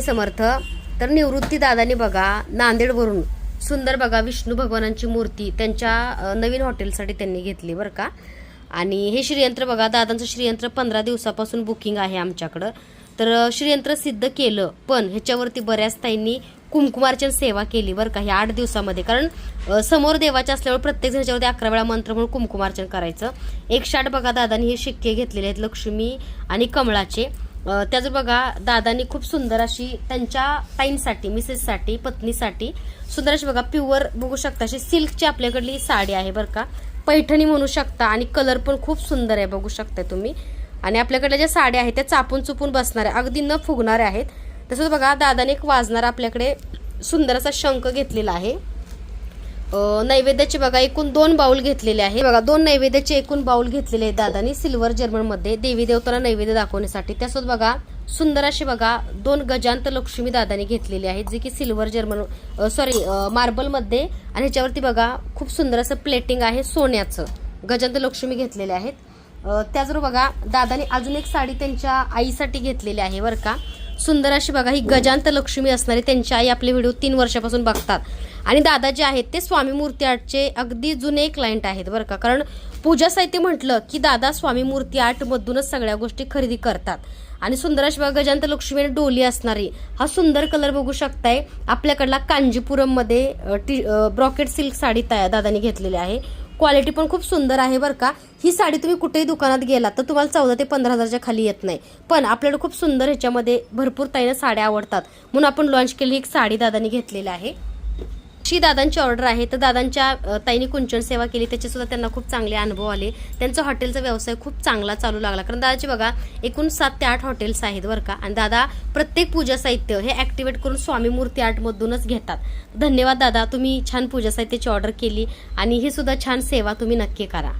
स्वामी समर्थ। तर निवृत्ती दादानी बघा नांदेडवरून सुंदर बघा विष्णू भगवानांची मूर्ती त्यांच्या नवीन हॉटेलसाठी त्यांनी घेतली बरं का। आणि हे श्रीयंत्र बघा दादांचं श्रीयंत्र 15 दिवसापासून बुकिंग आहे आमच्याकडं। तर श्रीयंत्र सिद्ध केलं, पण ह्याच्यावरती बऱ्याच ताईंनी कुंकुमार्चन सेवा केली बरं का ह्या 8 दिवसामध्ये। कारण समोर देवाच्या असल्यावर प्रत्येक जण ह्याच्यावरती 11 वेळा मंत्र म्हणून कुंकुमार्चन करायचं। 160 बघा दादांनी हे शिक्के घेतलेले आहेत लक्ष्मी आणि कमळाचे। त्याच बघा दादांनी खूप सुंदर अशी त्यांच्या ताईंसाठी मिसेससाठी पत्नीसाठी सुंदर अशी बघा प्युअर बघू शकता अशी सिल्कची आपल्याकडली साडी आहे बरं का, पैठणी म्हणू शकता। आणि कलर पण खूप सुंदर आहे बघू शकता तुम्ही। आणि आपल्याकडल्या ज्या साड्या आहेत त्या चापून चुपून बसणाऱ्या अगदी न फुगणाऱ्या आहेत। तसंच बघा दादाने एक वाजणारा आपल्याकडे सुंदर असा शंख घेतलेला आहे। नैवेद्याचे बघा एकूण 2 बाउल घेतलेले आहे बघा, 2 नैवेद्याचे एकूण बाउल घेतलेले आहेत दादानी सिल्वर जर्मन मध्ये देवी देवतांना नैवेद्य दाखवण्यासाठी। त्यासोबत बघा सुंदर असे बघा 2 गजांत लक्ष्मी दादानी घेतलेले आहेत जे की सिल्वर जर्मन मार्बल मध्ये। आणि ह्याच्यावरती बघा खूप सुंदर असं प्लेटिंग आहे सोन्याचं, गजांत लक्ष्मी घेतलेले आहेत। त्याचबरोबर बघा दादानी अजून एक साडी त्यांच्या आईसाठी घेतलेली आहे बरं का, सुंदर अशी बघा ही गजांत लक्ष्मी असणारी। त्यांची आई आपले व्हिडिओ 3 वर्षापासून बघतात। आणि दादा जे आहेत ते स्वामी मूर्ती आर्टचे अगदी जुने क्लायंट आहेत बरं का। कारण पूजा साहित्य म्हटलं की दादा स्वामी मूर्ती आर्ट मधूनच सगळ्या गोष्टी खरेदी करतात। आणि सुंदर अशी बघा गजांत लक्ष्मी डोली असणारी हा सुंदर कलर बघू शकताय आपल्याकडला कांजीपुरम मध्ये ब्रॉकेट सिल्क साडी दादानी घेतलेली आहे। क्वालिटी पण खूप सुंदर आहे बरं का। ही साडी तुम्ही कुठेही दुकानात गेलात तर तुम्हाला 14 ते 15 हजारच्या खाली येत नाही, पण आपल्याला खूप सुंदर ह्याच्यामध्ये भरपूर ताईंना साड्या आवडतात म्हणून आपण लॉन्च केली एक साडी दादानी घेतलेली आहे। अशी दादांची ऑर्डर आहे। तर दादांच्या ताईंनी कुंचन सेवा केली त्याचे सुद्धा त्यांना खूप चांगले अनुभव आले। त्यांचा हॉटेलचा व्यवसाय खूप चांगला चालू लागला। कारण दादाचे बघा एकूण 7 ते 8 हॉटेल्स आहेत बरं का। आणि दादा प्रत्येक पूजा साहित्य हे ऍक्टिव्हेट करून स्वामी मूर्ती आर्ट मधूनच घेतात। धन्यवाद दादा, तुम्ही छान पूजा साहित्याची ऑर्डर केली आणि ही सुद्धा छान सेवा तुम्ही नक्की करा।